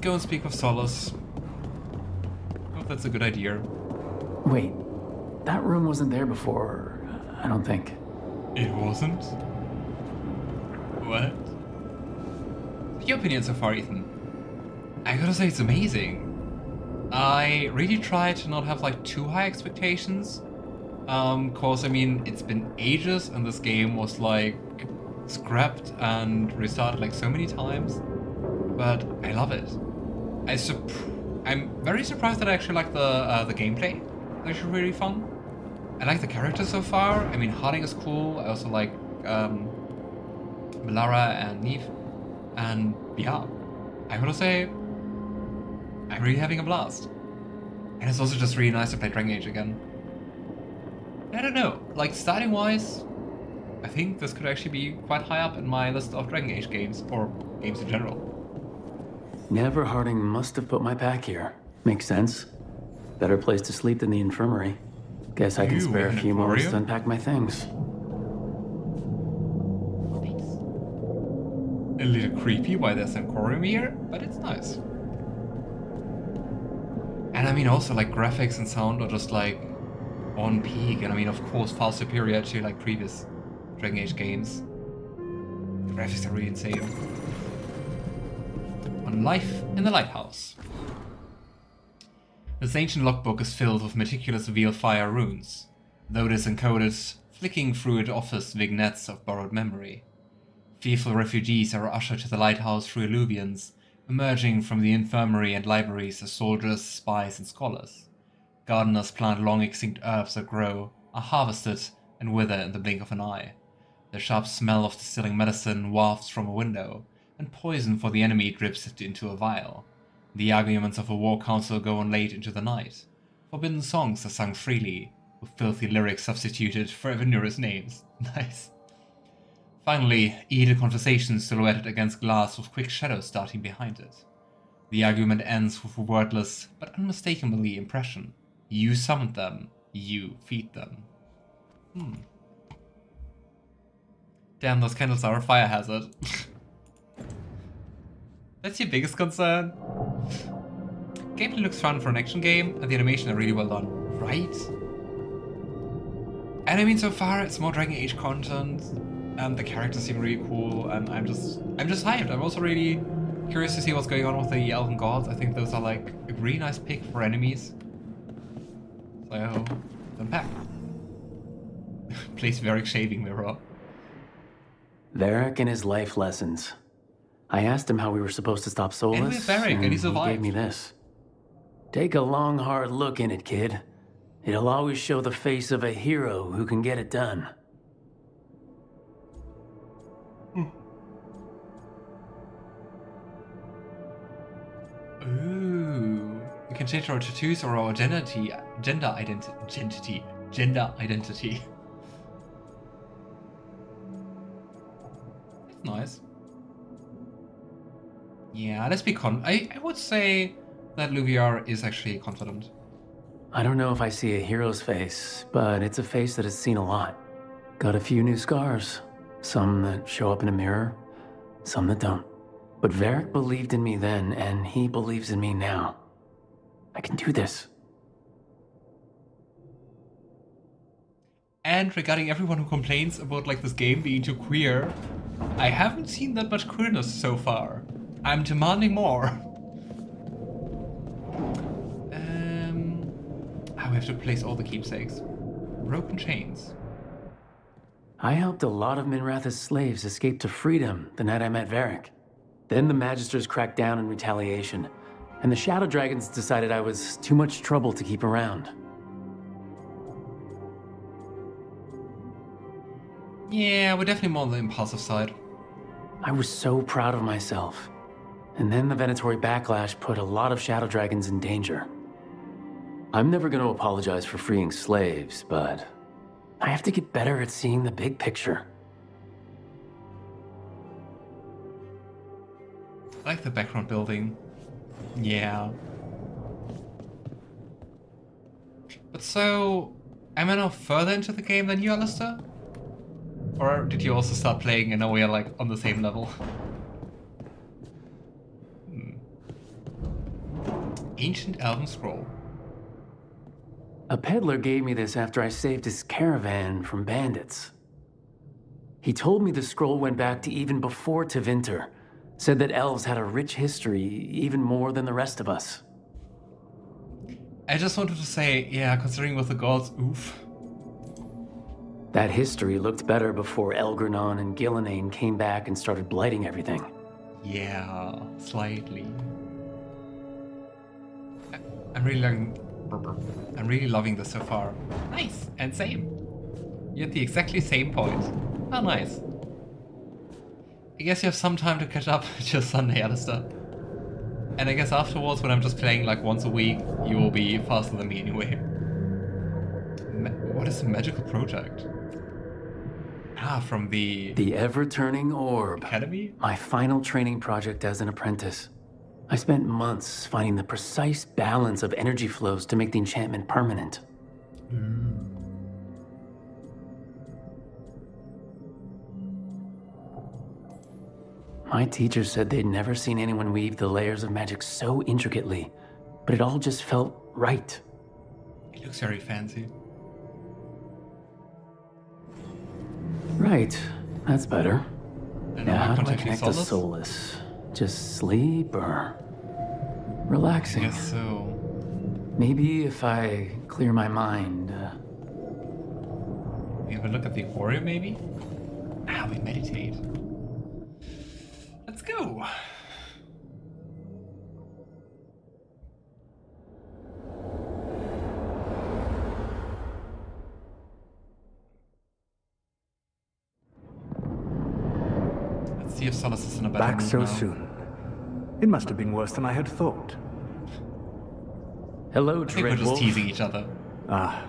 go and speak with Solas. I hope that's a good idea. Wait, that room wasn't there before, I don't think. It wasn't? What? Your opinion so far, Ethan? I gotta say it's amazing. I really try to not have like too high expectations. Cause I mean, it's been ages and this game was like scrapped and restarted like so many times. But I love it. I'm very surprised that I actually like the gameplay. It's actually really fun. I like the characters so far. I mean, Harding is cool. I also like Bellara and Neve. And yeah, I gotta say, I'm really having a blast. And it's also just really nice to play Dragon Age again. I don't know, like starting wise, I think this could actually be quite high up in my list of Dragon Age games, or games in general. Never Harding must have put my pack here. Makes sense. Better place to sleep than the infirmary. Guess I can spare a few moments to unpack my things. A little creepy why there's an aquarium here, but it's nice. And I mean also like graphics and sound are just like on peak, and I mean of course far superior to like previous Dragon Age games. The graphics are really insane. On Life in the Lighthouse. This ancient logbook is filled with meticulous Veilfire runes, though it is encoded, flicking through it offers vignettes of borrowed memory. Fearful refugees are ushered to the lighthouse through illuvians, emerging from the infirmary and libraries as soldiers, spies, and scholars. Gardeners plant long-extinct herbs that grow, are harvested, and wither in the blink of an eye. The sharp smell of distilling medicine wafts from a window, and poison for the enemy drips into a vial. The arguments of a war council go on late into the night. Forbidden songs are sung freely, with filthy lyrics substituted for Evanura's names. Nice. Finally, heated conversation silhouetted against glass with quick shadows darting behind it. The argument ends with a wordless, but unmistakably impression. You summoned them, you feed them. Damn, those candles are a fire hazard. That's your biggest concern? Gameplay looks fun for an action game, and the animation are really well done, right? And I mean, so far it's more Dragon Age content, and the characters seem really cool, and I'm just hyped. I'm also really curious to see what's going on with the Elven gods. I think those are like a really nice pick for enemies. So, unpack. Place Varric shaving mirror. Varric and his life lessons. I asked him how we were supposed to stop Solas, and Varric, and he survived. He gave me this. Take a long, hard look in it, kid. It'll always show the face of a hero who can get it done. Ooh. We can change our tattoos or our gender identity. That's nice. Yeah, let's be I would say that Luviar is actually confident. I don't know if I see a hero's face, but it's a face that has seen a lot. Got a few new scars. Some that show up in a mirror, some that don't. But Varric believed in me then, and he believes in me now. I can do this. And regarding everyone who complains about like this game being too queer, I haven't seen that much queerness so far. I'm demanding more. We have to place all the keepsakes. Broken chains. I helped a lot of Minrath's slaves escape to freedom the night I met Varric. Then the Magisters cracked down in retaliation, and the Shadow Dragons decided I was too much trouble to keep around. Yeah, we're definitely more on the impulsive side. I was so proud of myself. And then the Venatory backlash put a lot of Shadow Dragons in danger. I'm never going to apologize for freeing slaves, but I have to get better at seeing the big picture. I like the background building. Yeah. But so, am I now further into the game than you, Alistair? Or did you also start playing and now we are like on the same level? Ancient Elven Scroll. A peddler gave me this after I saved his caravan from bandits. He told me the scroll went back to even before Tevinter. Said that elves had a rich history, even more than the rest of us. I just wanted to say, yeah, considering with the gods, oof. That history looked better before Elgranon and Gillenane came back and started blighting everything. Yeah, slightly. I'm really loving this so far. Nice, and same. You're at the exactly same point. Oh, nice. I guess you have some time to catch up with your Sunday, Alistair. And I guess afterwards, when I'm just playing like once a week, you will be faster than me anyway. What is the magical project? Ah, from the ever-turning orb. Academy? My final training project as an apprentice. I spent months finding the precise balance of energy flows to make the enchantment permanent. My teacher said they'd never seen anyone weave the layers of magic so intricately, but it all just felt right. It looks very fancy. Right, that's better. Now how do I connect to Solas? Solas? Just sleep or relaxing? I guess so. Maybe if I clear my mind. We have a look at the warrior, maybe? Ah, we meditate. Let's go. Let's see if Solas is in a better Back mood so now. soon. It must have been worse than I had thought. Hello, I think we're just Dreadwolf. teasing each other. Ah,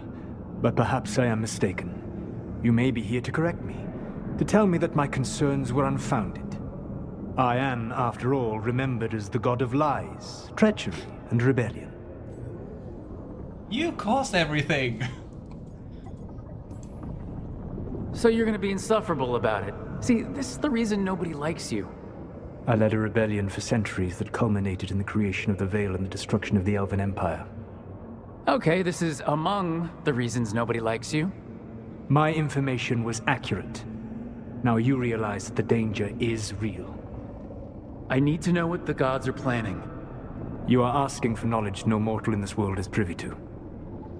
but perhaps I am mistaken. You may be here to correct me, to tell me that my concerns were unfounded. I am, after all, remembered as the god of lies, treachery, and rebellion. You caused everything. So you're gonna be insufferable about it. See, this is the reason nobody likes you. I led a rebellion for centuries that culminated in the creation of the Veil and the destruction of the Elven Empire. Okay, this is among the reasons nobody likes you. My information was accurate. Now you realize that the danger is real. I need to know what the gods are planning. You are asking for knowledge no mortal in this world is privy to.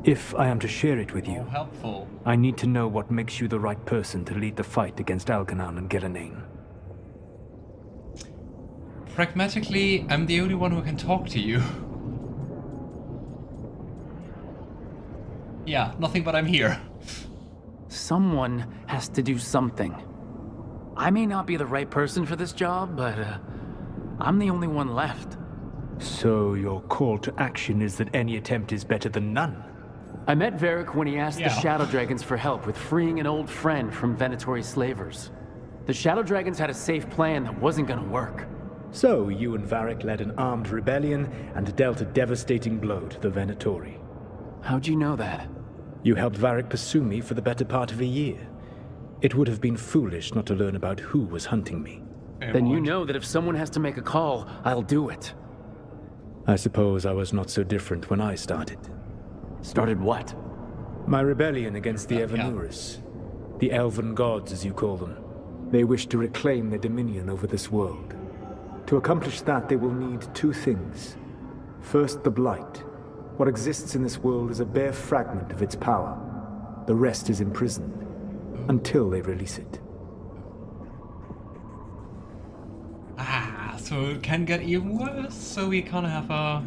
If I am to share it with you, Oh, helpful. I need to know what makes you the right person to lead the fight against Algernon and Gillenane. Pragmatically, I'm the only one who can talk to you. Yeah, nothing but I'm here. Someone has to do something. I may not be the right person for this job, but I'm the only one left. So your call to action is that any attempt is better than none? I met Varric when he asked Yeah. the Shadow Dragons for help with freeing an old friend from Venatori slavers. The Shadow Dragons had a safe plan that wasn't gonna work. So you and Varric led an armed rebellion and dealt a devastating blow to the Venatori. How'd you know that? You helped Varric pursue me for the better part of a year. It would have been foolish not to learn about who was hunting me. Fair Then you point. know that if someone has to make a call, I'll do it. I suppose I was not so different when I started. Started what? My rebellion against the Yeah. Evanuris. The Elven gods, as you call them. They wish to reclaim their dominion over this world. To accomplish that, they will need two things. First, the Blight. What exists in this world is a bare fragment of its power. The rest is imprisoned, until they release it. Ah, so it can get even worse, so we kind of have a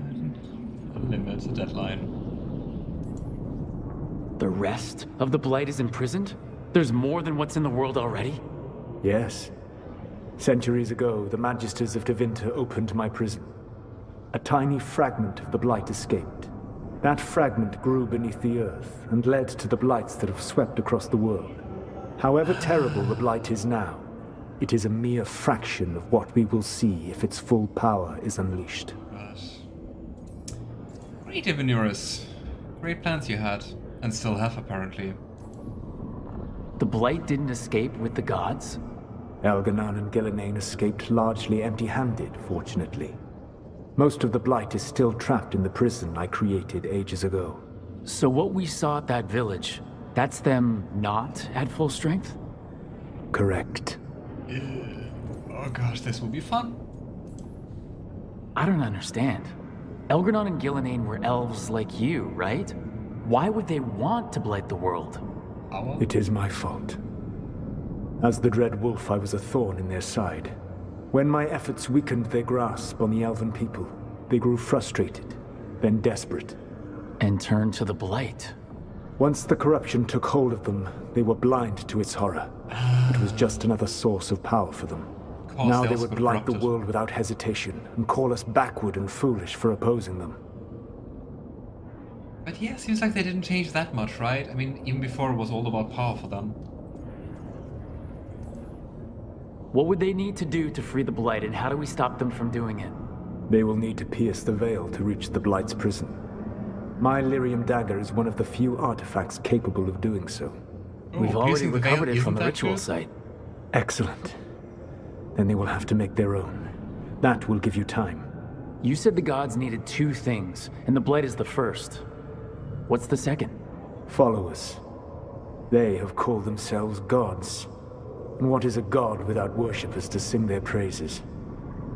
limit, a deadline. The rest of the Blight is imprisoned? There's more than what's in the world already? Yes. Centuries ago, the Magisters of Tevinter opened my prison. A tiny fragment of the Blight escaped. That fragment grew beneath the earth and led to the Blights that have swept across the world. However terrible the Blight is now, it is a mere fraction of what we will see if its full power is unleashed. But... Great, Evanuris. Great plans you had, and still have, apparently. The Blight didn't escape with the gods? Algernon and Gillenane escaped largely empty-handed, fortunately. Most of the Blight is still trapped in the prison I created ages ago. So what we saw at that village, that's them not at full strength? Correct. Oh gosh, this will be fun. I don't understand. Elgranon and Gillenane were elves like you, right? Why would they want to blight the world? It is my fault. As the Dread Wolf, I was a thorn in their side. When my efforts weakened their grasp on the Elven people, they grew frustrated, then desperate. And turned to the Blight. Once the corruption took hold of them, they were blind to its horror. It was just another source of power for them. Now they would blight the world without hesitation, and call us backward and foolish for opposing them. But yeah, seems like they didn't change that much, right? I mean, even before it was all about power for them. What would they need to do to free the Blight, and how do we stop them from doing it? They will need to pierce the veil to reach the Blight's prison. My Lyrium dagger is one of the few artifacts capable of doing so. We've already recovered it from the that ritual good? site. Excellent. Then they will have to make their own. That will give you time. You said the gods needed 2 things, and the Blight is the first. What's the second? Followers. They have called themselves gods. And what is a god without worshippers to sing their praises?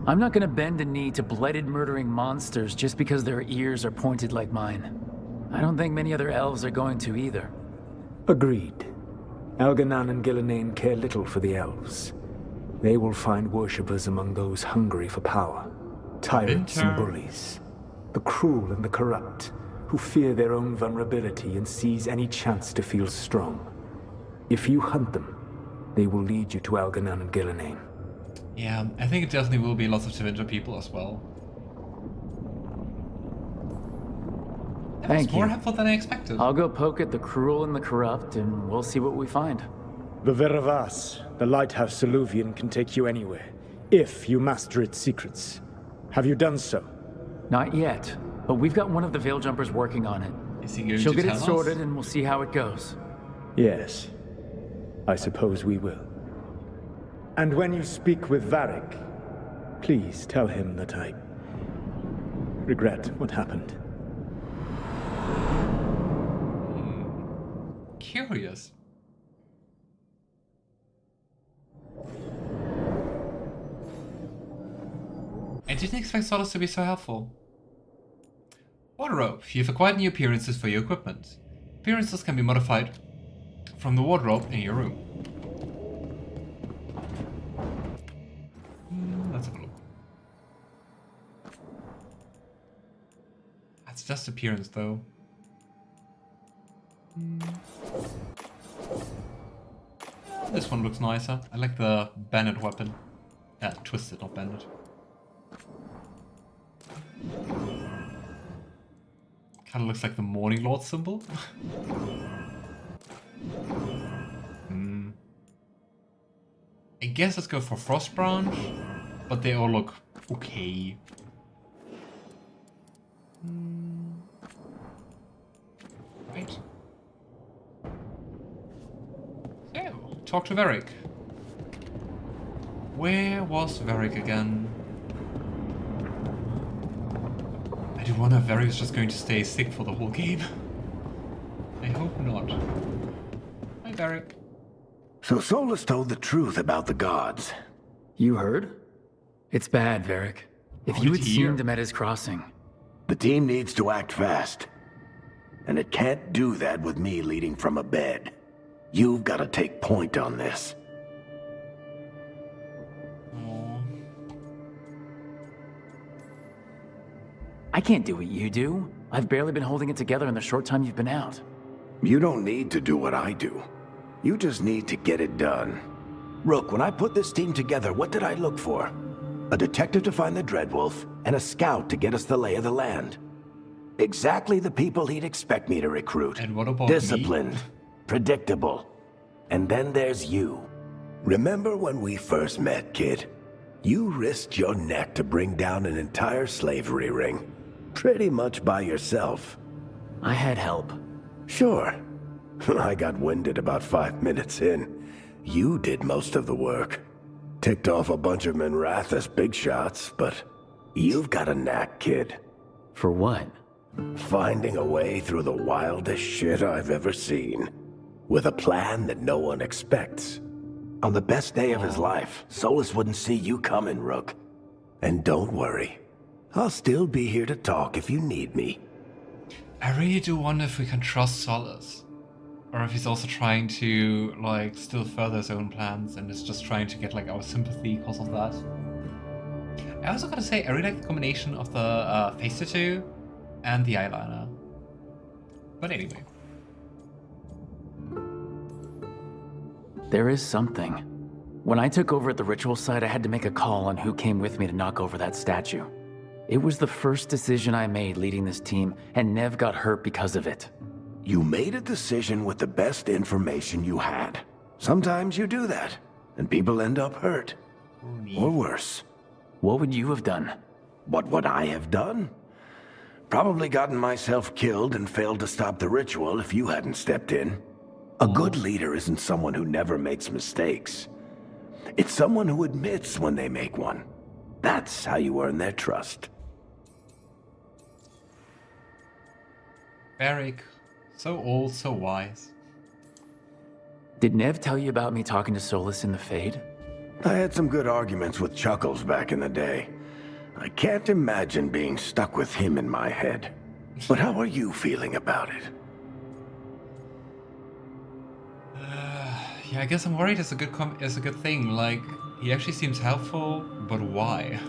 I'm not gonna bend a knee to blighted murdering monsters just because their ears are pointed like mine. I don't think many other elves are going to either. Agreed. Elganan and Gillenane care little for the elves. They will find worshippers among those hungry for power. Tyrants and bullies. The cruel and the corrupt, who fear their own vulnerability and seize any chance to feel strong. If you hunt them, they will lead you to Elganan and Gillenane. Yeah, I think it definitely will be lots of Tevinter people as well. That was more helpful than I expected. I'll go poke at the cruel and the corrupt, and we'll see what we find. The Veravas, the lighthouse Soluvian, can take you anywhere, if you master its secrets. Have you done so? Not yet, but we've got one of the Veil Jumpers working on it. Is he going She'll to get tell it us? sorted, and we'll see how it goes. Yes. I suppose we will. And when you speak with Varric, please tell him that I regret what happened. Curious. I didn't expect Solas to be so helpful. Wardrobe. You've acquired new appearances for your equipment. Appearances can be modified from the wardrobe in your room. Let's have a look. That's just appearance though. This one looks nicer. I like the bandit weapon. Twisted, not bandit. Kinda looks like the Morning Lord symbol. I guess let's go for Frost Branch, but they all look okay. Right. So, talk to Varric. Where was Varric again? I do wonder if Varric is just going to stay sick for the whole game. I hope not. Hi, Varric. So Solas told the truth about the gods. You heard? It's bad, Varric. If you had seen them at his crossing. The team needs to act fast. And it can't do that with me leading from a bed. You've got to take point on this. I can't do what you do. I've barely been holding it together in the short time you've been out. You don't need to do what I do. You just need to get it done. Rook, when I put this team together, what did I look for? A detective to find the Dreadwolf, and a scout to get us the lay of the land. Exactly the people he'd expect me to recruit. And what about Disciplined, me? predictable. And then there's you. Remember when we first met, kid? You risked your neck to bring down an entire slavery ring. Pretty much by yourself. I had help. Sure. I got winded about 5 minutes in. You did most of the work. Ticked off a bunch of Minrathous big shots, but You've got a knack, kid. For what? Finding a way through the wildest shit I've ever seen. With a plan that no one expects. On the best day of his life, Solas wouldn't see you coming, Rook. And don't worry. I'll still be here to talk if you need me. I really do wonder if we can trust Solas. Or if he's also trying to, like, still further his own plans and is just trying to get, like, our sympathy because of that. I also gotta say, I really like the combination of the face tattoo and the eyeliner. But anyway. There is something. When I took over at the ritual site, I had to make a call on who came with me to knock over that statue. It was the first decision I made leading this team, and Neve got hurt because of it. You made a decision with the best information you had. Sometimes you do that, and people end up hurt. Or worse. What would you have done? What would I have done? Probably gotten myself killed and failed to stop the ritual if you hadn't stepped in. A good leader isn't someone who never makes mistakes. It's someone who admits when they make one. That's how you earn their trust. Varric, so old, so wise. Did Neve tell you about me talking to Solas in the Fade? I had some good arguments with Chuckles back in the day. I can't imagine being stuck with him in my head. But how are you feeling about it? Yeah, I guess I'm worried it's a good thing. Like, he actually seems helpful, but why?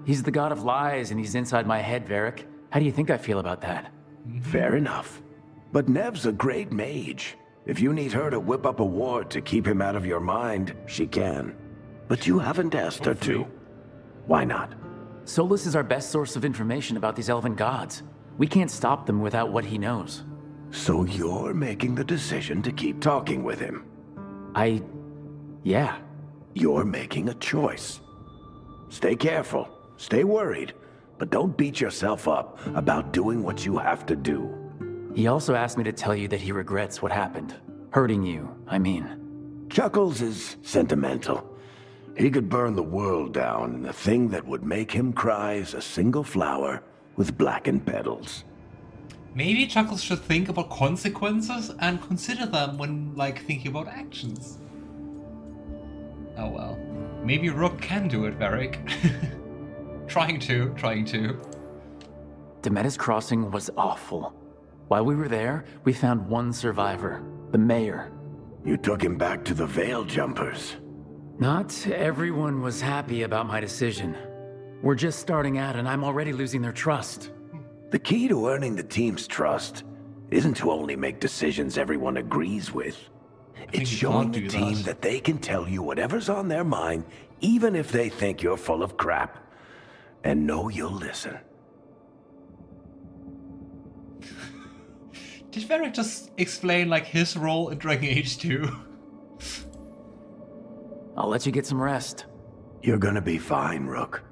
He's the god of lies and he's inside my head, Varric. How do you think I feel about that? Fair enough. But Neve's a great mage. If you need her to whip up a ward to keep him out of your mind, she can. But you haven't asked her to. Why not? Solas is our best source of information about these elven gods. We can't stop them without what he knows. So you're making the decision to keep talking with him? Yeah. You're making a choice. Stay careful, stay worried, but don't beat yourself up about doing what you have to do. He also asked me to tell you that he regrets what happened. Hurting you, I mean. Chuckles is sentimental. He could burn the world down, and the thing that would make him cry is a single flower with blackened petals. Maybe Chuckles should think about consequences and consider them when, like, thinking about actions. Oh well. Maybe Rook can do it, Varric. Trying to. Demetis Crossing was awful. While we were there, we found one survivor, the mayor. You took him back to the Veil Jumpers. Not everyone was happy about my decision. We're just starting out and I'm already losing their trust. The key to earning the team's trust isn't to only make decisions everyone agrees with. It's showing the team that they can tell you whatever's on their mind, even if they think you're full of crap. And know you'll listen. Did Varric just explain, like, his role in Dragon Age 2? I'll let you get some rest. You're gonna be fine, Rook.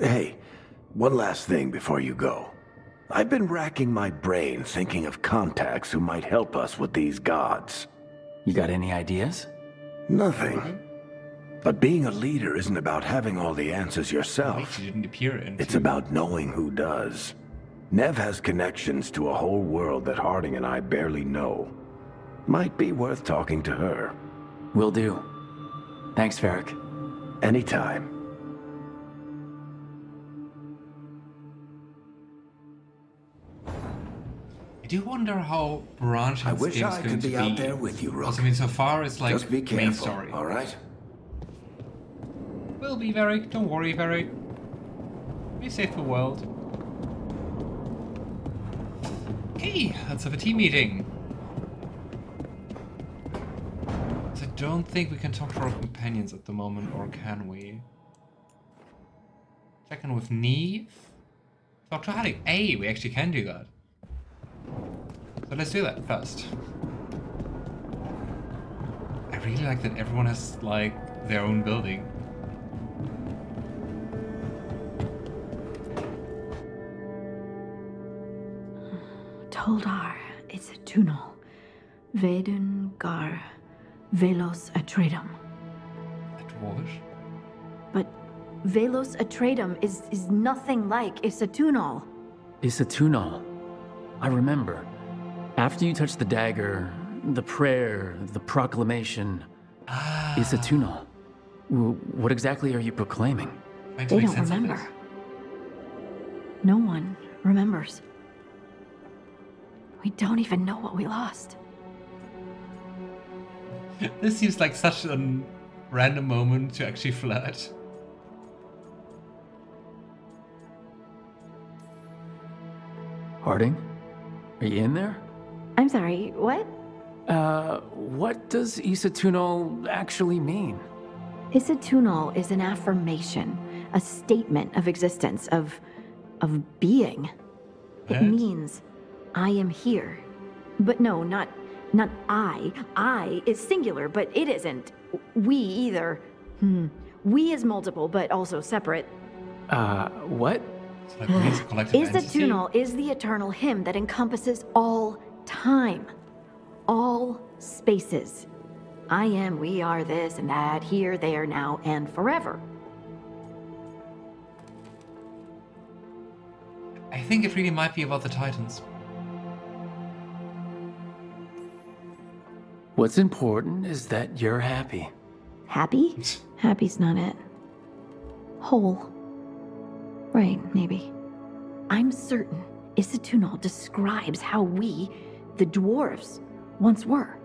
Hey, one last thing before you go. I've been racking my brain thinking of contacts who might help us with these gods. You got any ideas? Nothing. But being a leader isn't about having all the answers yourself. Wait, didn't appear in It's about knowing who does. Neve has connections to a whole world that Harding and I barely know. Might be worth talking to her. Will do. Thanks, Varric. Anytime. I do wonder how branching I this wish game is I going could to be out there with you, Rook. Also, I mean, so far it's like Just be main careful, story. all right? Will be, Varric. Don't worry, Varric. We save the world. Okay, let's have a team meeting. So I don't think we can talk to our companions at the moment, or can we? Check in with Neve. Talk to Harding. Hey, we actually can do that. So let's do that first. I really like that everyone has, like, their own building. Toldar, it's a tunnel. Veden gar velos atredum. That dwarvish? But Velos Atreidum is nothing like Isatunal. Isatunal. I remember. After you touched the dagger, the prayer, the proclamation. Isatunal. What exactly are you proclaiming? They don't remember. No one remembers. We don't even know what we lost. This seems like such a random moment to actually flirt. Harding? Are you in there? I'm sorry, what? What does Isatunal actually mean? Isatunal is an affirmation, a statement of existence, of being. It means I am here. But no, not I. I is singular, but it isn't. We either. We is multiple, but also separate. What? It's like we as a collective entity. Isatunal is the eternal hymn that encompasses all time. All spaces. I am, we are, this and that, here, there, now, and forever. I think it really might be about the Titans. What's important is that you're happy. Happy? Happy's not it. Whole. Right, maybe. I'm certain Isatunal describes how we, the dwarves, once were.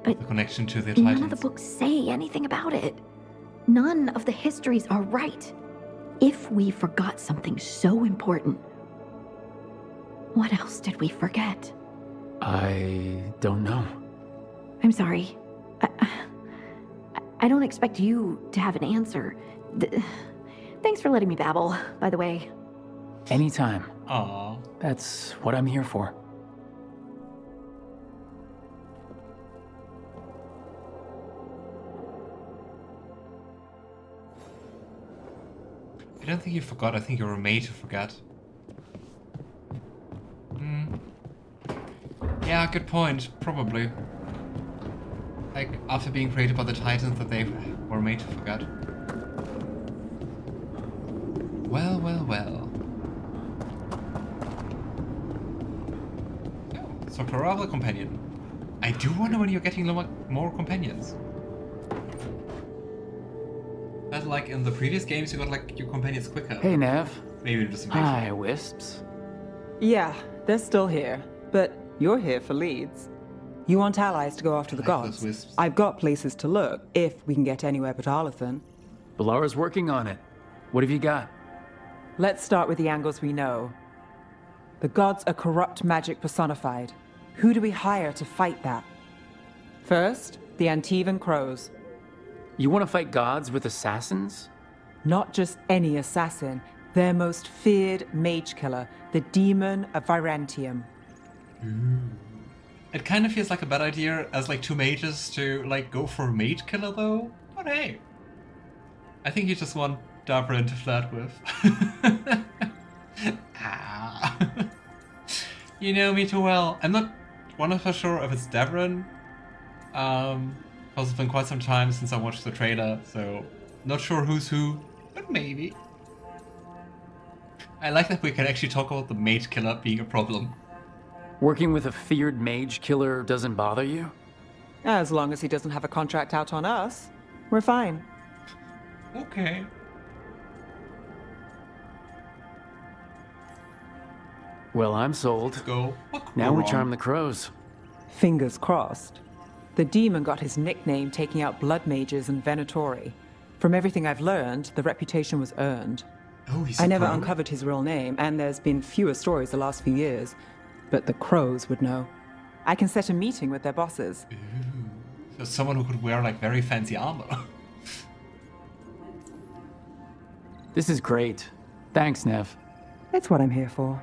But the connection to the none Titans. of the books say anything about it. None of the histories are right. If we forgot something so important, what else did we forget? I don't know. I'm sorry. I don't expect you to have an answer. Thanks for letting me babble, by the way. Anytime. Aww. That's what I'm here for. I don't think you forgot, I think you were made to forget. Yeah, good point, probably. Like, after being created by the Titans, that they were made to forget. Well, well, well. Oh, so Clarabla companion. I do wonder when you're getting more companions. But like in the previous games, you got like your companions quicker. Hey, Nev. Maybe just in Hi, Wisps. Yeah, they're still here, but you're here for leads. You want allies to go after the gods? I've got places to look, if we can get anywhere but Arlathan. Bellara's working on it. What have you got? Let's start with the angles we know. The gods are corrupt magic personified. Who do we hire to fight that? First, the Antivan Crows. You want to fight gods with assassins? Not just any assassin, their most feared mage killer, the Demon of Virantium. It kind of feels like a bad idea as like two mages to like go for a mage killer though. But hey, I think you just want Davrin to flirt with. You know me too well. I'm not 100% sure if it's Davrin. Because it's been quite some time since I watched the trailer, so not sure who's who, but maybe. I like that we can actually talk about the mage killer being a problem. Working with a feared mage killer doesn't bother you? As long as he doesn't have a contract out on us, we're fine. Okay. Well, I'm sold. Let's go. Now we charm the crows. Fingers crossed. The demon got his nickname taking out blood mages and Venatori. From everything I've learned, the reputation was earned. Oh, he's I a never crow? uncovered his real name, and there's been fewer stories the last few years. But the crows would know. I can set a meeting with their bosses. Ooh. So someone who could wear like very fancy armor. This is great. Thanks, Nev. It's what I'm here for.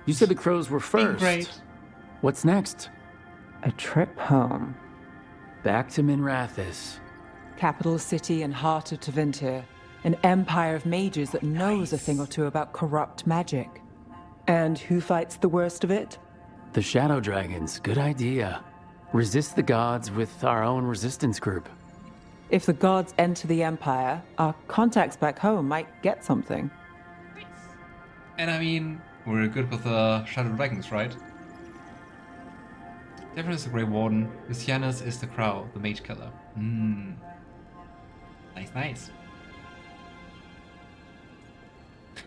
You said the crows were Being first. great. What's next? A trip home. Back to Minrathis. Capital city and heart of Tevinter. An empire of mages that knows a thing or two about corrupt magic. And who fights the worst of it? The Shadow Dragons. Good idea. Resist the gods with our own resistance group. If the gods enter the Empire, our contacts back home might get something. And I mean, we're good with the Shadow Dragons, right? Davrin is the Grey Warden. Lucanis is the Crow, the Mage Killer. Nice, nice.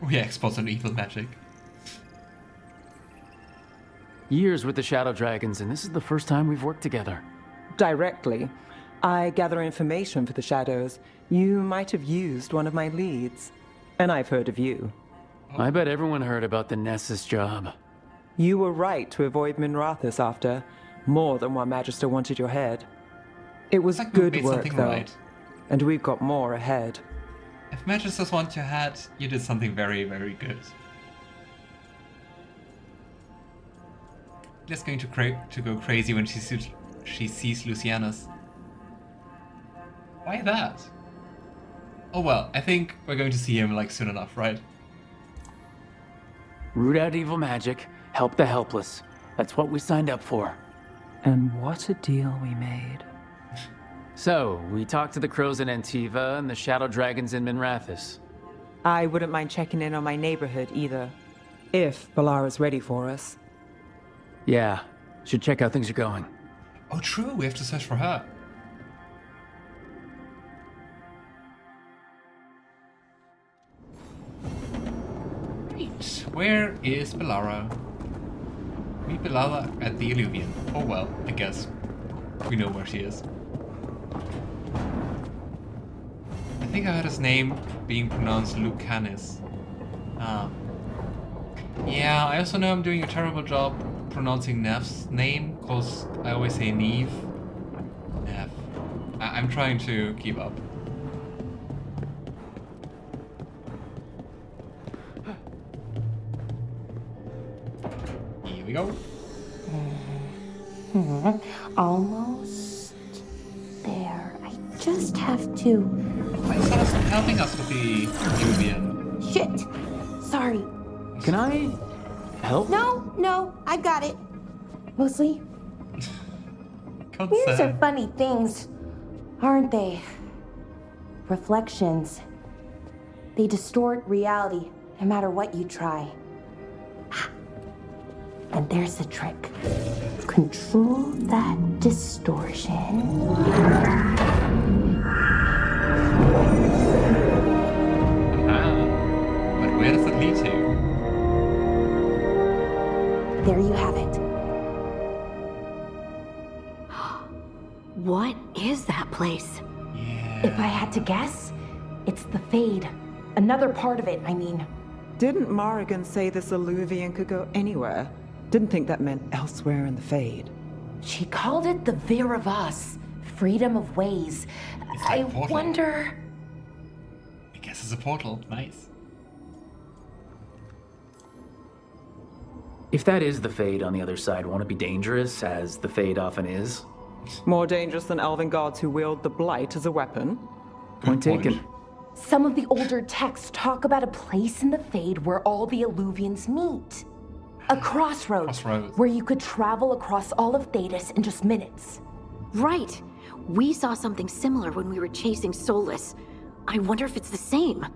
We are experts on evil magic. Years with the Shadow Dragons, and this is the first time we've worked together. Directly. I gather information for the Shadows. You might have used one of my leads. And I've heard of you. I bet everyone heard about the Nessus job. You were right to avoid Minrathous after. More than one Magister wanted your head. It was Like good we made work, something though. right. And we've got more ahead. If Magisters want your head, you did something very, very good. Just going to go crazy when she sees Lucianus. Why that? Oh well, I think we're going to see him like soon enough, right? Root out evil magic, help the helpless. That's what we signed up for. And what a deal we made. So, we talked to the Crows in Antiva and the Shadow Dragons in Minrathous. I wouldn't mind checking in on my neighborhood either. If Bellara's ready for us. Yeah, should check how things are going. Oh true, we have to search for her. Right, where is Bellara? Meet Bellara at the Illuvian. Oh well, I guess. We know where she is. I think I heard his name being pronounced Lucanis. Yeah, I also know I'm doing a terrible job pronouncing Neve's name, because I always say Neve. Neve. I'm trying to keep up. Here we go. Almost there. I just have to... Why is Solas helping us with the Nubian? Shit! Sorry. Can I help? No, I got it. Mostly, mirrors are funny things, aren't they? Reflections. They distort reality, no matter what you try. And there's the trick. Control that distortion. But where does it lead to? There you have it. What is that place? Yeah. If I had to guess, it's the Fade. Another part of it, I mean. Didn't Morrigan say this Illuvian could go anywhere? Didn't think that meant elsewhere in the Fade. She called it the Vir of Us. Freedom of ways. It's like I a portal. wonder... I guess it's a portal. Nice. If that is the Fade on the other side, won't it be dangerous, as the Fade often is? More dangerous than Elven gods who wield the Blight as a weapon. Point taken. Some of the older texts talk about a place in the Fade where all the Illuvians meet. A crossroads. Where you could travel across all of Thedas in just minutes. Right. We saw something similar when we were chasing Solas. I wonder if it's the same.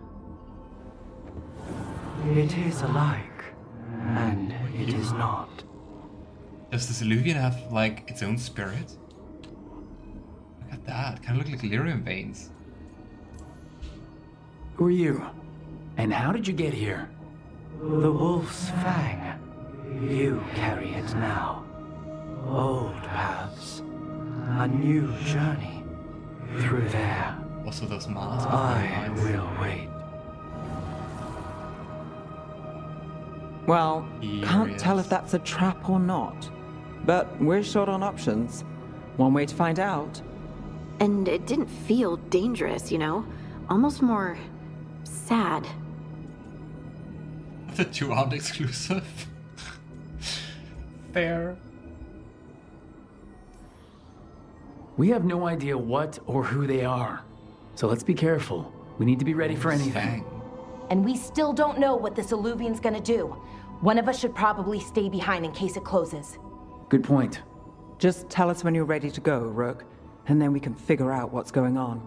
It is alike, and it is not. Does this Illuvian have, like, its own spirit? Look at that. Kind of look like lyrium veins. Who are you? And how did you get here? The Wolf's Fang. You carry it now. Old paths. A new journey. Through there. Also those masks. I will wait. Well, Here can't tell is. if that's a trap or not. But we're short on options. One way to find out. And it didn't feel dangerous, you know? Almost more... sad. The two aren't exclusive. Fair. We have no idea what or who they are. So let's be careful. We need to be ready for anything. Fang. And we still don't know what this Illuvian's gonna do. One of us should probably stay behind in case it closes. Good point. Just tell us when you're ready to go, Rook. and then we can figure out what's going on.